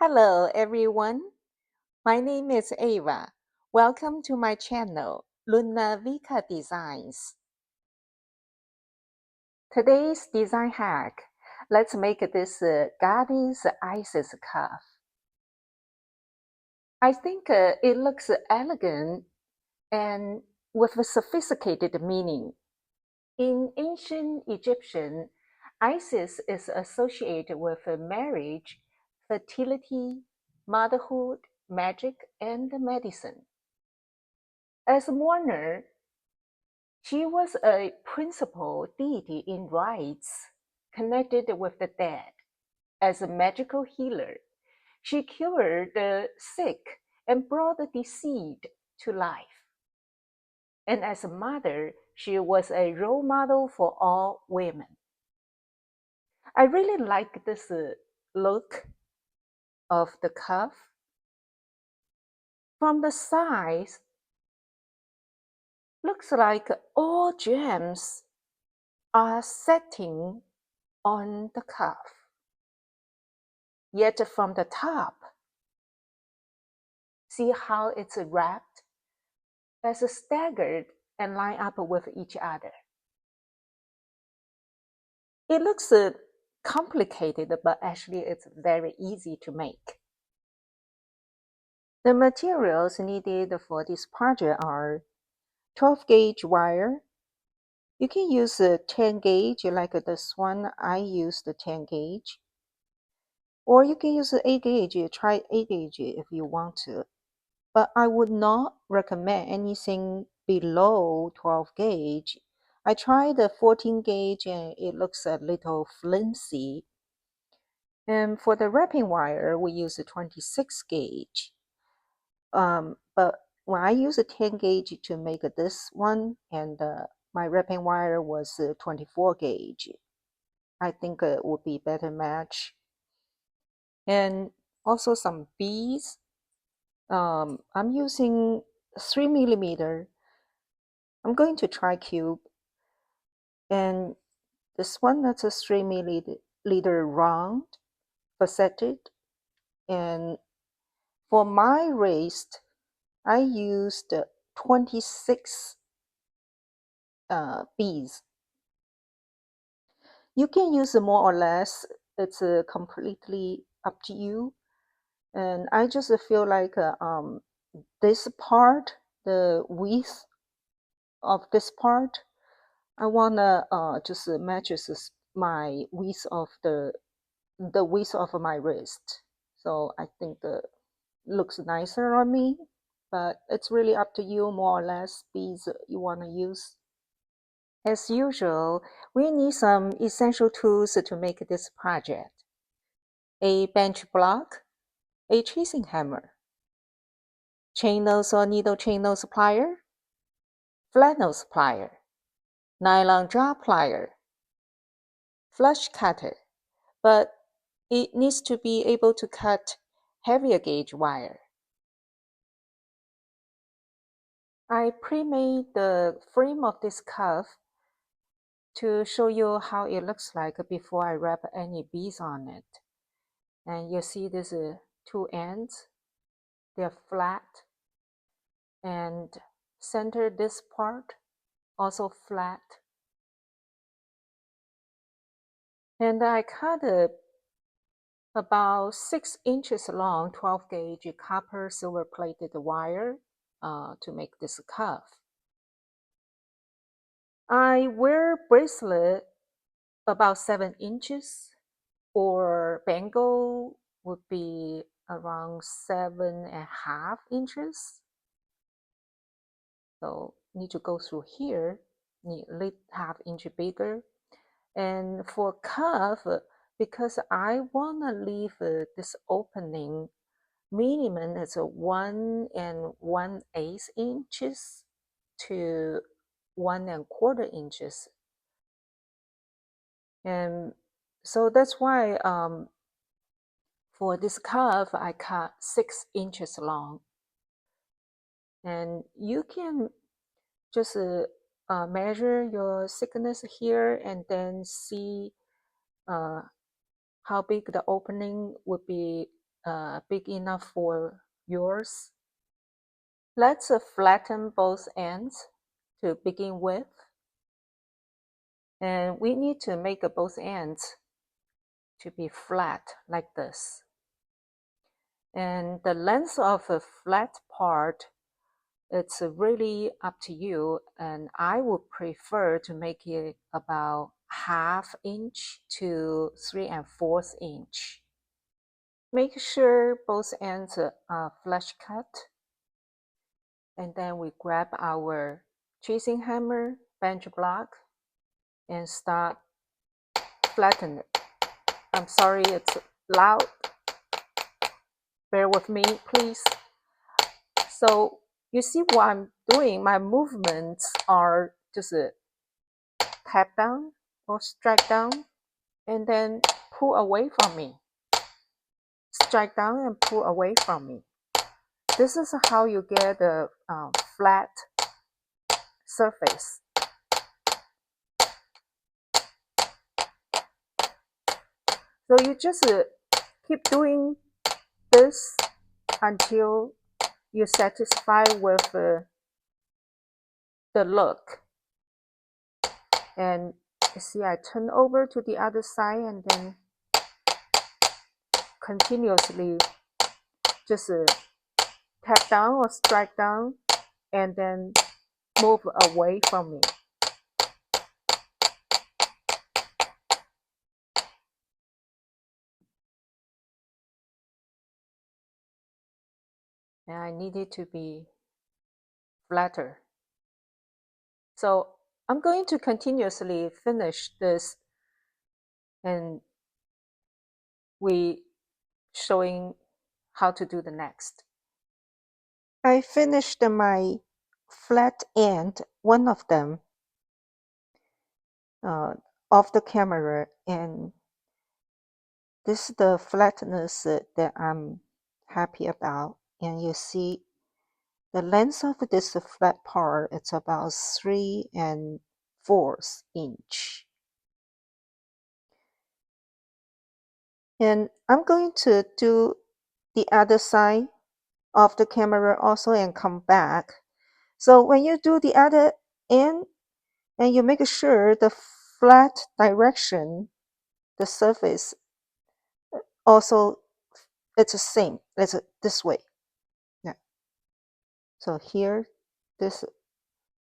Hello everyone, my name is Ava. Welcome to my channel, Luna Vika Designs. Today's design hack, let's make this goddess Isis cuff. I think it looks elegant and with a sophisticated meaning. In ancient Egyptian, Isis is associated with marriage, fertility, motherhood, magic, and medicine. As a mourner, she was a principal deity in rites connected with the dead. As a magical healer, she cured the sick and brought the deceased to life. And as a mother, she was a role model for all women. I really like this look of the cuff. From the sides, looks like all gems are setting on the cuff. Yet from the top, see how it's wrapped as staggered and line up with each other. It looks complicated, but actually it's very easy to make. The materials needed for this project are 12 gauge wire. You can use a 10 gauge like this one. I use the 10 gauge. Or you can use 8 gauge. Try 8 gauge if you want to. But I would not recommend anything below 12 gauge. I tried the 14 gauge and it looks a little flimsy. And for the wrapping wire, we use a 26 gauge. But when I use a 10 gauge to make this one, and my wrapping wire was 24 gauge, I think it would be better match. And also some beads. I'm using 3 millimeter. I'm going to try cube. And this one, that's a 3 milliliter round, faceted. And for my wrist, I used 26 beads. You can use more or less. It's completely up to you. And I just feel like this part, the width of this part, I wanna just matches my width of the width of my wrist. So I think the looks nicer on me, but it's really up to you more or less beads you wanna use. As usual, we need some essential tools to make this project. A bench block, a chasing hammer, chain nose or needle chain nose plier, flat nose plier, nylon jaw plier, flush cutter, but it needs to be able to cut heavier gauge wire. I pre-made the frame of this cuff to show you how it looks like before I wrap any beads on it. And you see these two ends, they're flat, and center this part also flat. And I cut about 6 inches long 12 gauge copper silver plated wire to make this cuff. I wear bracelet about 7 inches, or bangle would be around 7.5 inches. So need to go through here, need ½ inch bigger. And for cuff, because I want to leave this opening, minimum is 1 1/8 inches to 1 1/4 inches. And so that's why for this cuff, I cut 6 inches long. And you can just measure your thickness here and then see how big the opening would be big enough for yours. Let's flatten both ends to begin with. And we need to make both ends to be flat like this. And the length of a flat part, it's really up to you. And I would prefer to make it about 1/2 inch to 3 4 inch. Make sure both ends are flush cut. And then we grab our tracing hammer, bench block, and start flatten it. I'm sorry it's loud. Bear with me, please. So you see what I'm doing? My movements are just tap down or strike down and then pull away from me. Strike down and pull away from me. This is how you get a flat surface. So you just keep doing this until you're satisfied with the look. And you see I turn over to the other side and then continuously just tap down or strike down and then move away from me. And I need it to be flatter. So I'm going to continuously finish this and we showing how to do the next. I finished my flat end, one of them, off the camera, and this is the flatness that I'm happy about. And you see the length of this flat part, it's about 3 4 inch. And I'm going to do the other side of the camera also and come back. So when you do the other end and you make sure the flat direction, the surface also it's the same. It's this way. Yeah. So here, this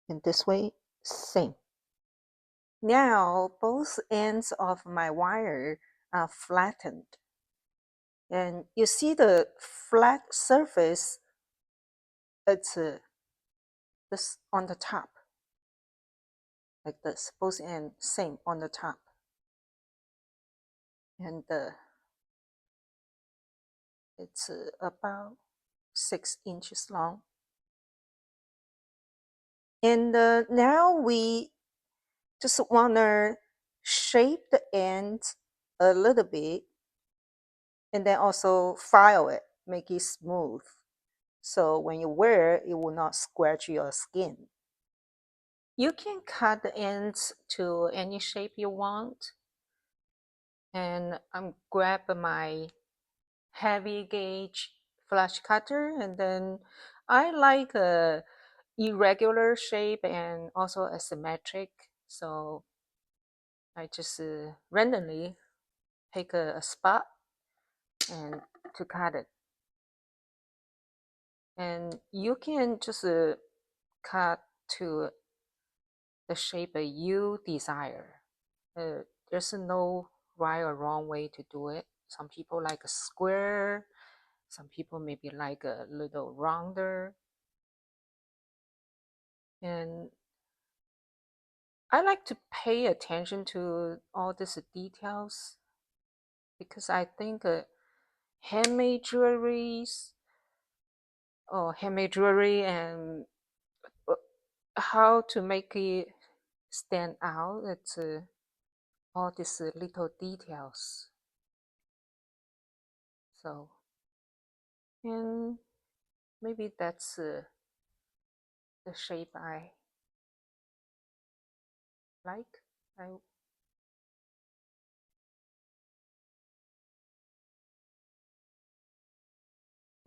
and this way, same. Now both ends of my wire are flattened. And you see the flat surface, it's this on the top. Like this, both ends same on the top. And it's about 6 inches long. And now we just want to shape the ends a little bit and then also file it, make it smooth. So when you wear it, it will not scratch your skin. You can cut the ends to any shape you want. And I'm grab my heavy gauge flash cutter, and then I like a irregular shape and also asymmetric. So I just randomly pick a spot and to cut it. And you can just cut to the shape that you desire. There's no right or wrong way to do it. Some people like a square, some people maybe like a little rounder. And I like to pay attention to all these details because I think handmade jewelries or handmade jewelry and uh, how to make it stand out. It's all these little details. So, and maybe that's the shape I like. I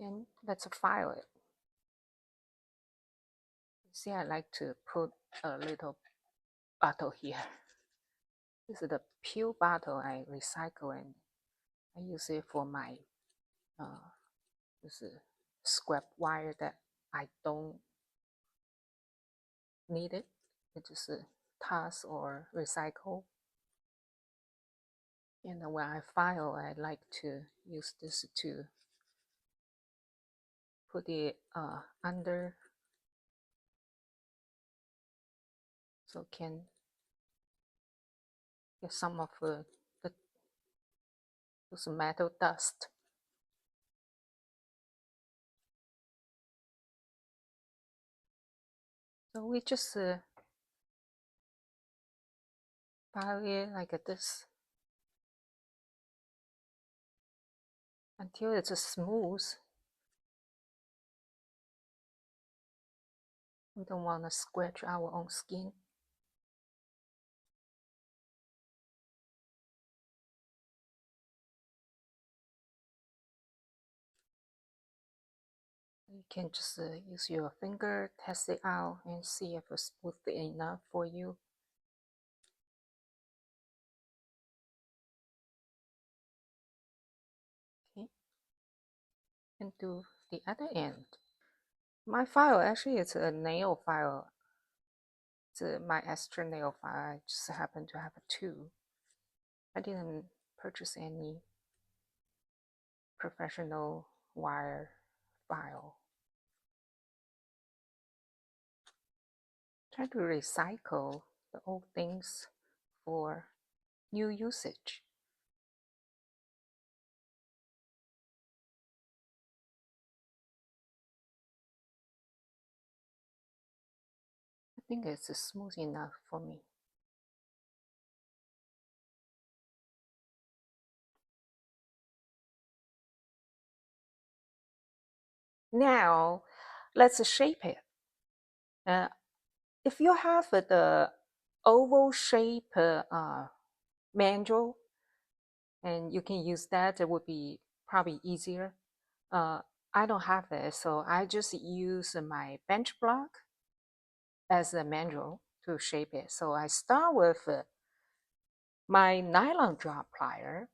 And let's file it. See, I like to put a little bottle here. This is the pill bottle I recycle, and I use it for my this scrap wire that I don't need it. It just toss or recycle. And when I file, I like to use this to put it under, so can get some of those metal dust. So we just file it like this until it's smooth. We don't want to scratch our own skin. You can just use your finger, test it out, and see if it's smooth enough for you. Okay, and do the other end. My file actually it's a nail file. It's my extra nail file. I just happen to have two. I didn't purchase any professional wire file. Try to recycle the old things for new usage. I think it's smooth enough for me. Now, let's shape it. If you have the oval shape manual, and you can use that, it would be probably easier. I don't have it, so I just use my bench block as a manual to shape it. So I start with my nylon drop plier.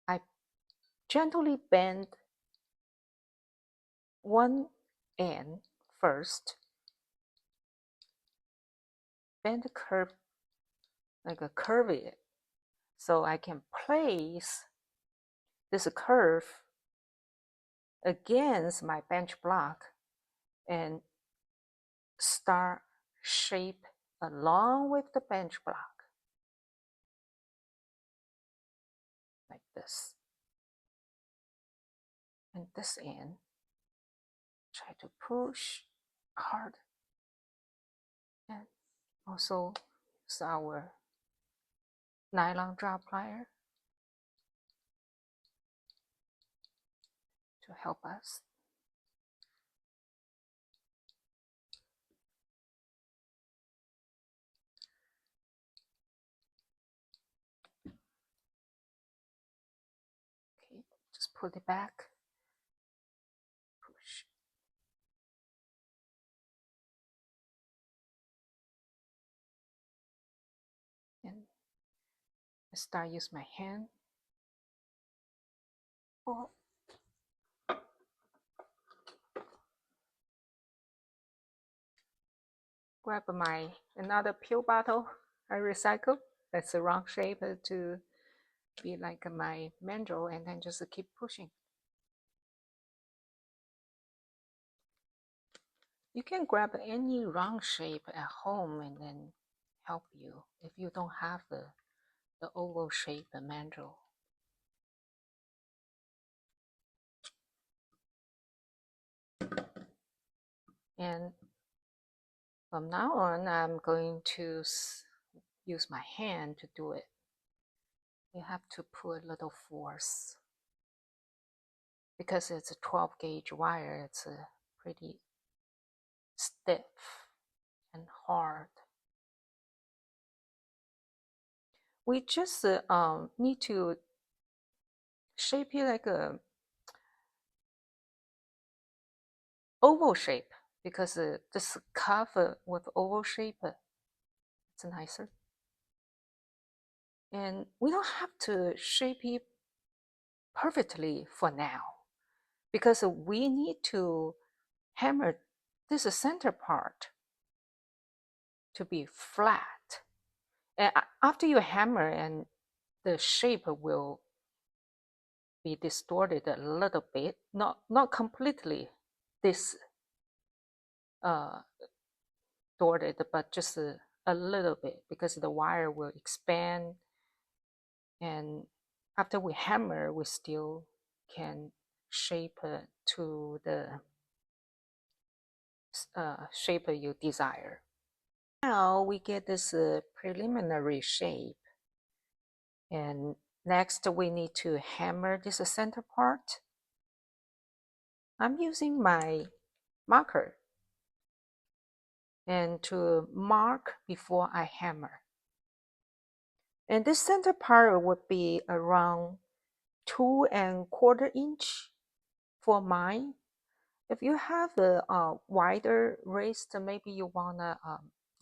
I gently bend one end first, bend the curve like a curve it, so I can place this curve against my bench block and start shape along with the bench block like this. And this end, try to push hard, and also use our nylon drop plier to help us. Okay, just put it back, push. And I start use my hand. Or grab my another pill bottle I recycle. That's a wrong shape to be like my mandrel, and then just keep pushing. You can grab any round shape at home and then help you if you don't have the oval shape mandrel. And from now on, I'm going to use my hand to do it. You have to put a little force. Because it's a 12 gauge wire, it's pretty stiff and hard. We just need to shape it like a oval shape because this cuff with oval shape, it's nicer. And we don't have to shape it perfectly for now because we need to hammer this center part to be flat. And after you hammer, and the shape will be distorted a little bit, not completely this distorted, but just a little bit because the wire will expand. And after we hammer, we still can shape to the shape you desire. Now we get this preliminary shape, and next we need to hammer this center part. I'm using my marker and to mark before I hammer. And this center part would be around 2¼ inch for mine. If you have a wider wrist, maybe you want a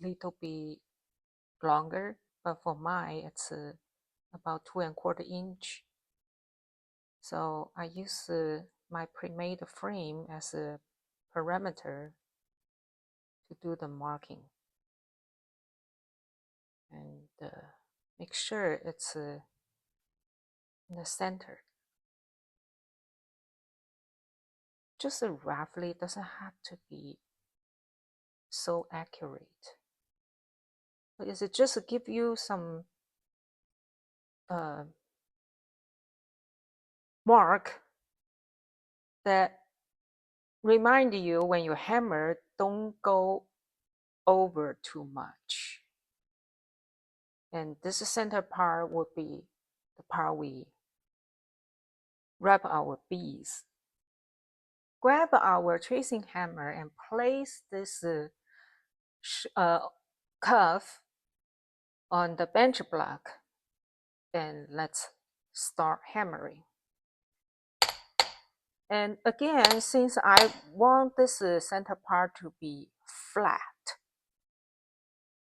little bit longer, but for mine, it's about 2¼ inch. So I use my pre-made frame as a parameter to do the marking. And make sure it's in the center. Just roughly, it doesn't have to be so accurate. But is it just to give you some mark that remind you when you hammer, don't go over too much. And this center part would be the part we wrap our beads. Grab our tracing hammer and place this cuff on the bench block. And let's start hammering. And again, since I want this center part to be flat,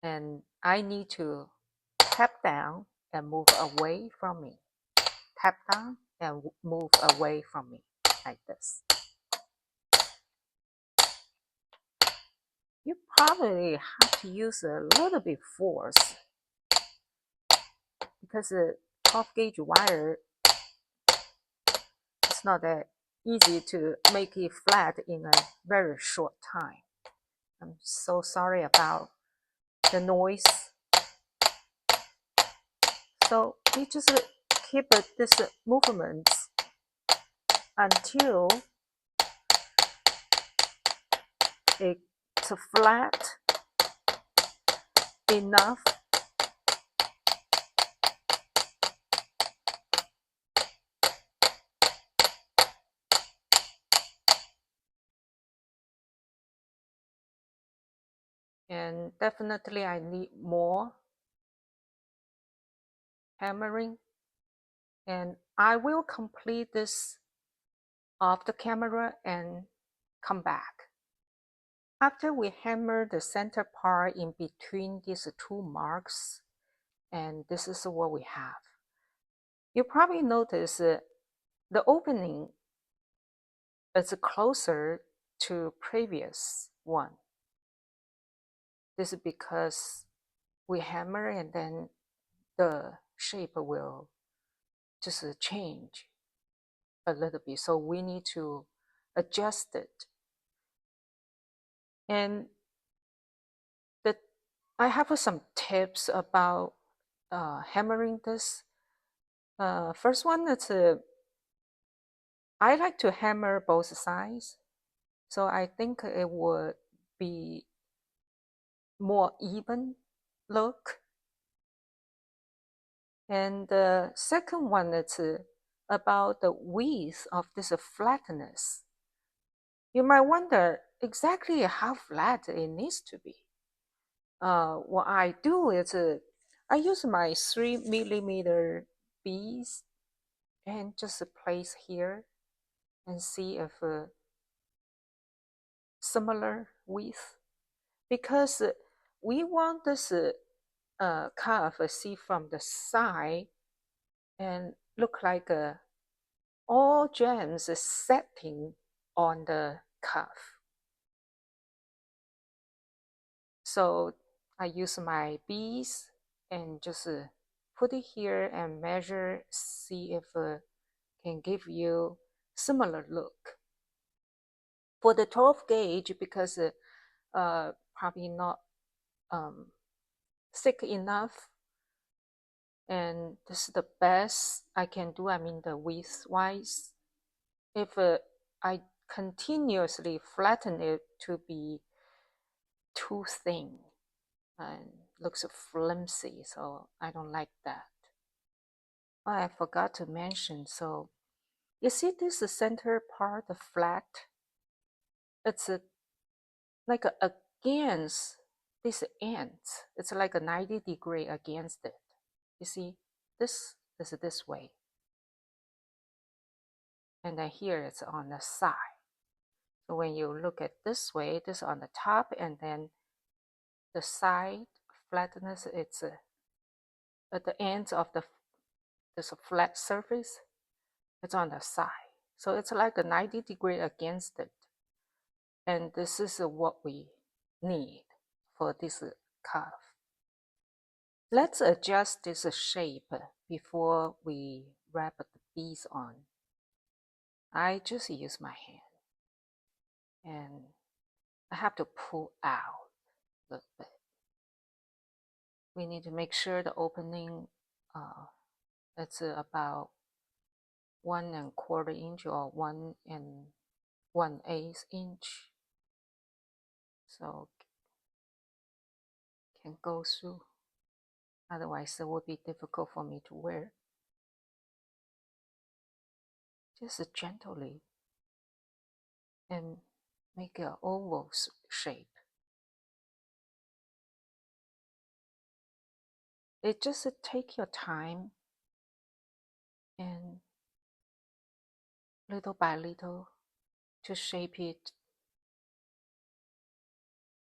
and I need to tap down and move away from me. Tap down and move away from me, like this. You probably have to use a little bit force because the 12-gauge wire is not that easy to make it flat in a very short time. I'm so sorry about the noise. So you just keep this movement until it's flat enough. And definitely I need more hammering. And I will complete this off the camera and come back. After we hammer the center part in between these two marks, and this is what we have. You probably notice the opening is closer to previous one. This is because we hammer and then the shape will just change a little bit. So we need to adjust it. And I have some tips about hammering this. First one is I like to hammer both sides. So I think it would be more even look. And the second one is about the width of this flatness. You might wonder exactly how flat it needs to be. What I do is I use my 3mm beads and just place here and see if similar width because we want this cuff see from the side and look like all gems setting on the cuff. So I use my beads and just put it here and measure, see if can give you similar look. For the 12 gauge, because probably not thick enough, and this is the best I can do. I mean the width wise. If I continuously flatten it to be too thin and looks flimsy, so I don't like that. Oh, I forgot to mention, so you see this center part, the flat, it's like against this end. It's like a 90-degree against it. You see, this is this way. And then here it's on the side. So when you look at this way, this on the top, and then the side flatness, it's at the ends of this flat surface, it's on the side. So it's like a 90-degree against it. And this is what we need for this cuff. Let's adjust this shape before we wrap the beads on. I just use my hand and I have to pull out a little bit. We need to make sure the opening it's about 1¼ inch or 1 1/8 inch, so can go through. Otherwise, it would be difficult for me to wear. Just gently and make an oval shape. It just take your time and little by little to shape it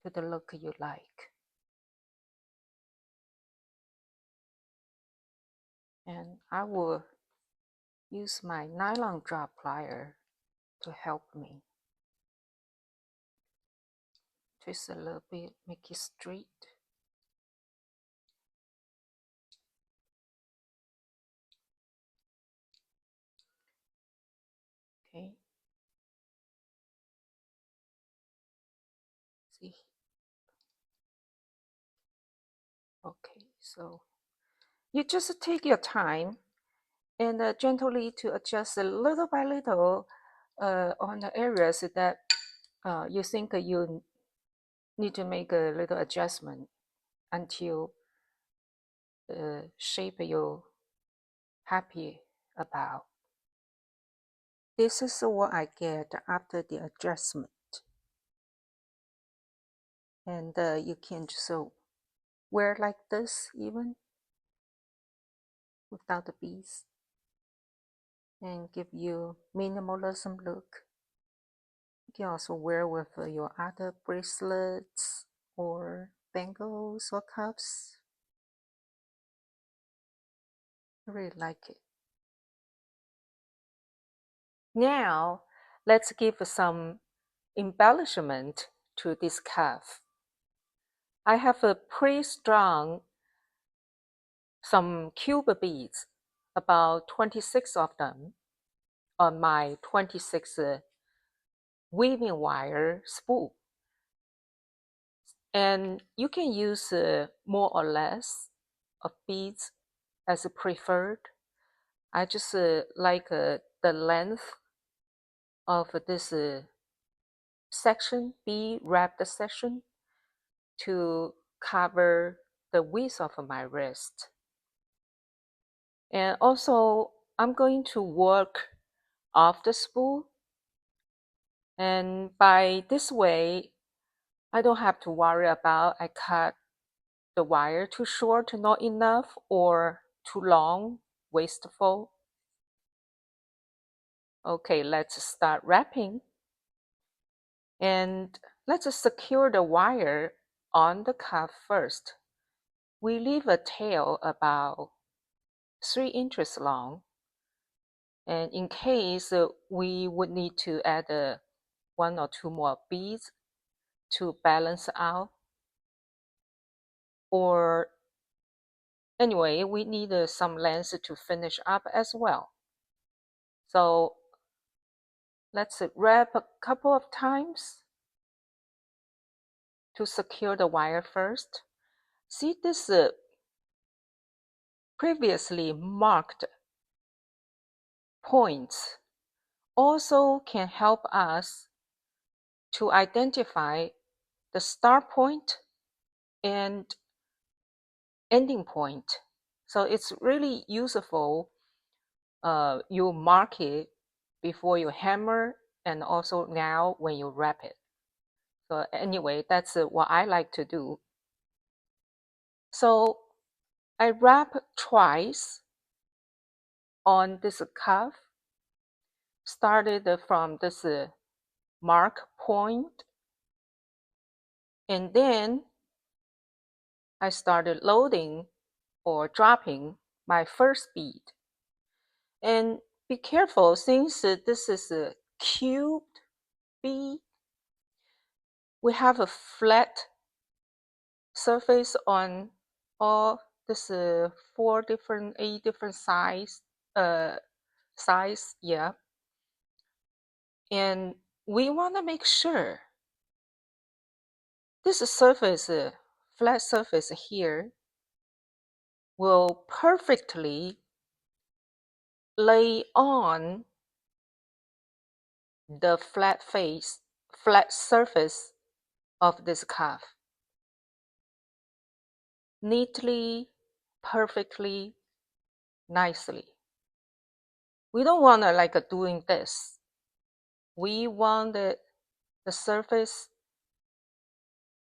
to the look you like. And I will use my nylon drop plier to help me. Twist a little bit, make it straight. Okay. See? Okay, so you just take your time and gently to adjust a little by little on the areas that you think you need to make a little adjustment until the shape you're happy about. This is what I get after the adjustment. And you can just wear like this even without the beads and give you minimalism look. You can also wear with your other bracelets or bangles or cuffs. I really like it. Now, let's give some embellishment to this cuff. I have pre-strung some cube beads, about 26 of them, on my 26 weaving wire spool. And you can use more or less of beads as preferred. I just like the length of this section, bead wrapped section, to cover the width of my wrist. And also, I'm going to work off the spool. And by this way, I don't have to worry about I cut the wire too short, not enough, or too long, wasteful. Okay, let's start wrapping. And Let's secure the wire on the cuff first. We leave a tail about 3 inches long, and in case we would need to add 1 or 2 more beads to balance out, or anyway, we need some length to finish up as well. So let's wrap a couple of times to secure the wire first. See, this previously marked points also can help us to identify the start point and ending point. So it's really useful. You mark it before you hammer and also now when you wrap it. So anyway, that's what I like to do. So I wrap twice on this cuff, started from this mark point, and then I started loading or dropping my first bead. And be careful, since this is a cubed bead, we have a flat surface on all this 8 different size, yeah. And we want to make sure this surface, flat surface here, will perfectly lay on the flat surface of this cuff. Neatly, perfectly, nicely. We don't want to like doing this. We want the surface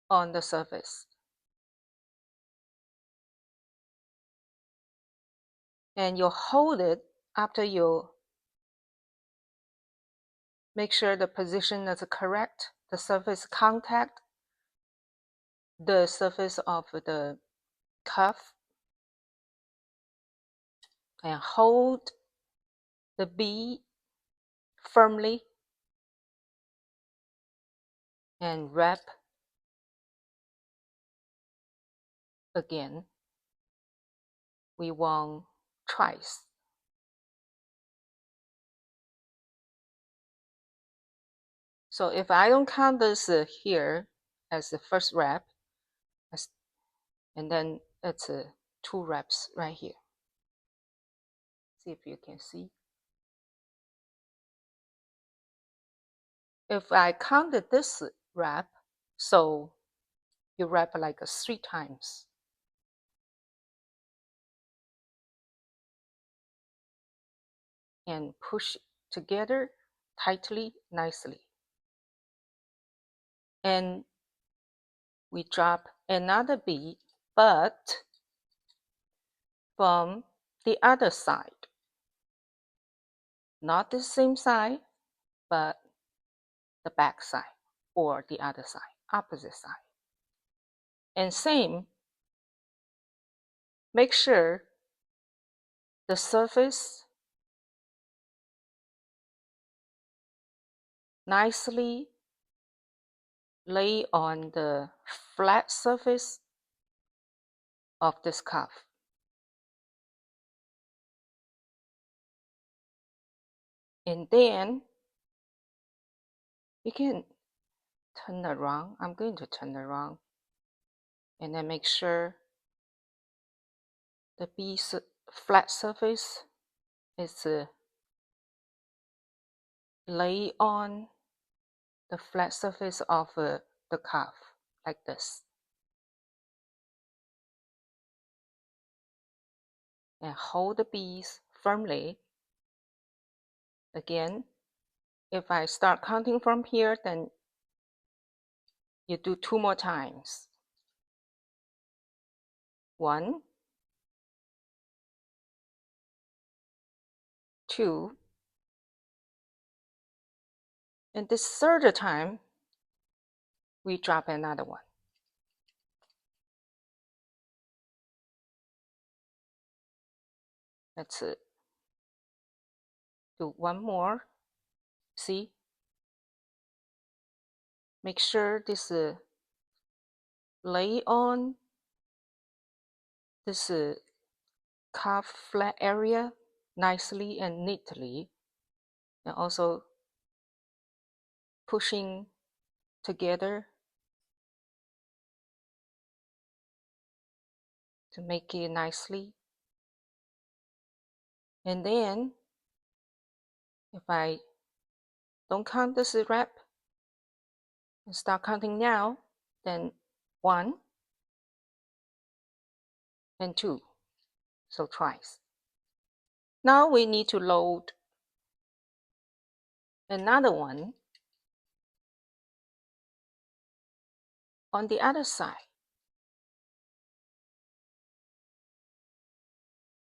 on the surface. And you hold it after you make sure the position is correct, the surface contact, the surface of the cuff, and hold the bead firmly and wrap again. We want twice. So if I don't count this here as the first wrap, and then it's 2 wraps right here. See if you can see. If I counted this wrap, so you wrap like 3 times. And push together tightly, nicely. And we drop another bead, but from the other side. Not the same side, but the back side or the other side, opposite side. And same, make sure the surface nicely lay on the flat surface of this cuff. And then you can turn around. I'm going to turn around and then make sure the bead's flat surface is lay on the flat surface of the cuff like this. And hold the beads firmly. Again, if I start counting from here, then you do 2 more times. 1, 2, and this third time, we drop another one. Let's do one more. See? Make sure this lay on this cuff flat area nicely and neatly, and also pushing together to make it nicely. And then if I don't count this wrap and start counting now, then 1 and 2, so twice. Now we need to load another one on the other side.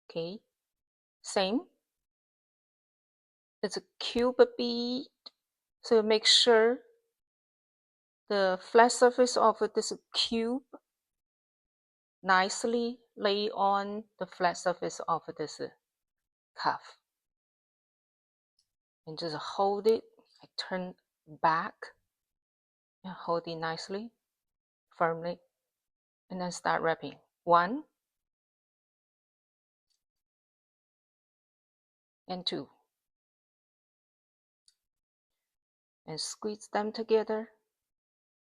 Okay, same. It's a cube bead, so make sure the flat surface of this cube nicely lay on the flat surface of this cuff. And just hold it, I turn back and hold it nicely, firmly, and then start wrapping. 1 and 2. And squeeze them together,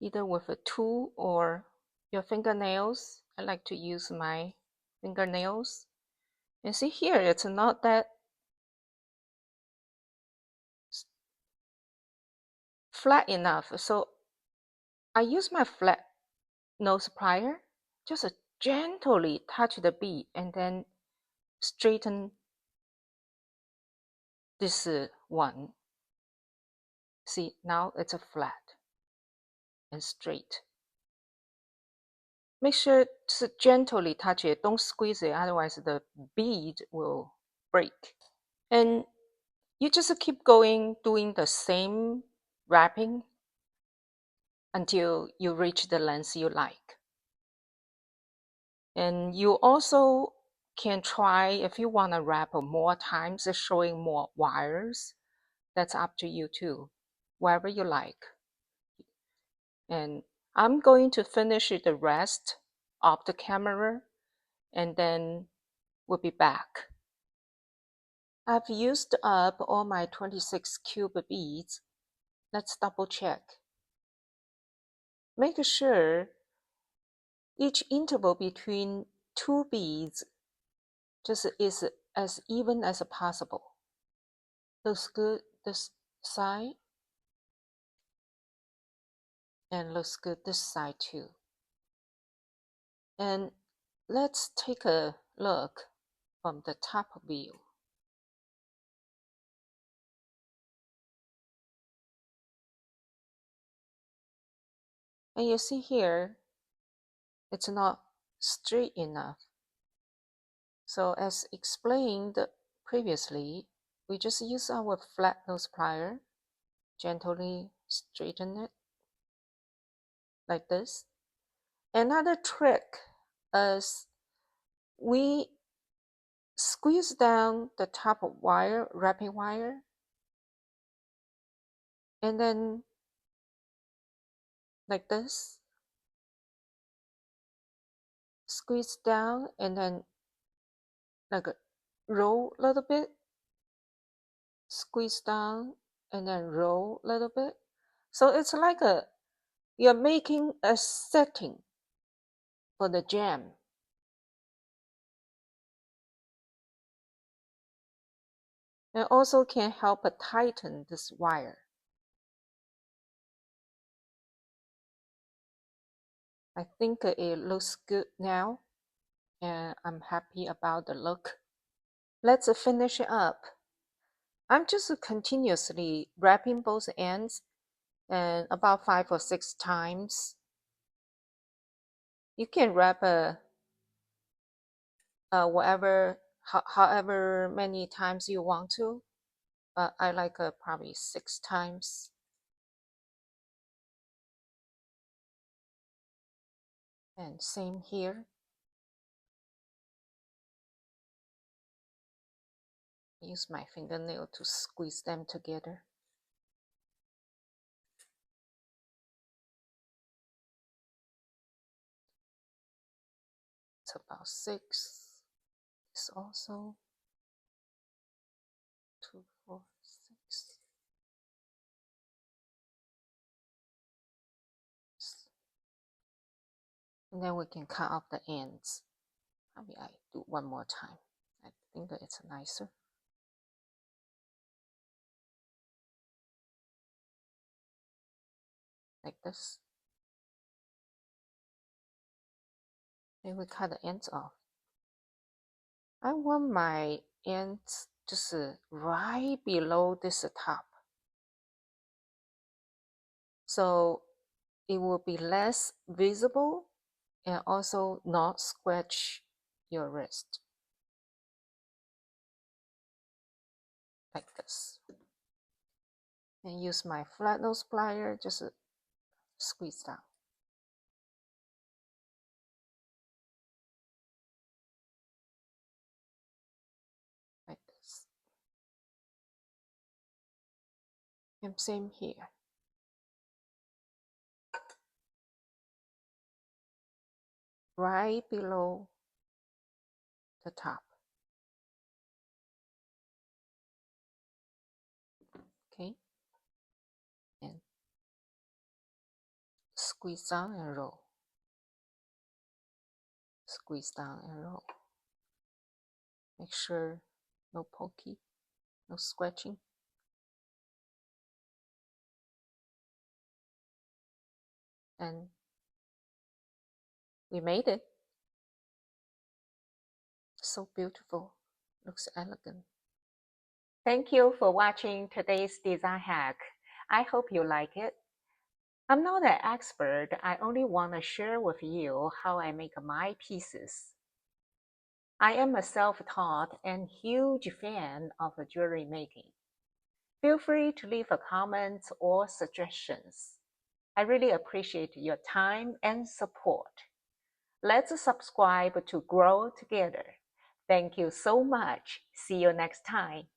either with a tool or your fingernails. I like to use my fingernails. And see here, it's not that flat enough. So I use my flat nose plier, just gently touch the bead and then straighten this one. See, now it's a flat and straight. Make sure to gently touch it, don't squeeze it, otherwise the bead will break. And you just keep going, doing the same wrapping until you reach the length you like. And you also can try, if you want to wrap more times, showing more wires. That's up to you too, wherever you like. And I'm going to finish the rest off the camera, and then we'll be back. I've used up all my 26 cube beads. Let's double check. Make sure each interval between 2 beads just is as even as possible. Looks good this side, and looks good this side too. And let's take a look from the top view. And you see here, it's not straight enough. So as explained previously, we just use our flat nose plier, gently straighten it like this. Another trick is we squeeze down the top wire, wrapping wire, and then like this, squeeze down and then like roll a little bit, squeeze down and then roll a little bit. So it's like you're making a setting for the gem. And also can help tighten this wire. I think it looks good now, and I'm happy about the look. Let's finish it up. I'm just continuously wrapping both ends and about 5 or 6 times. You can wrap however many times you want to, but I like probably 6 times. And same here. Use my fingernail to squeeze them together. It's about 6. This also 2, 4, 6. And then we can cut off the ends. Maybe I do one more time. I think that it's nicer. Like this. Then we cut the ends off. I want my ends just right below this top. So it will be less visible and also not scratch your wrist. Like this. And use my flat nose plier, just squeeze down. Like this. And same here. Right below the top. Okay. And squeeze down and roll. Squeeze down and roll. Make sure no pokey, no scratching. And we made it. So beautiful. Looks elegant. Thank you for watching today's design hack. I hope you like it. I'm not an expert. I only want to share with you how I make my pieces. I am a self-taught and huge fan of jewelry making. Feel free to leave a comment or suggestions. I really appreciate your time and support. Let's subscribe to grow together. Thank you so much. See you next time.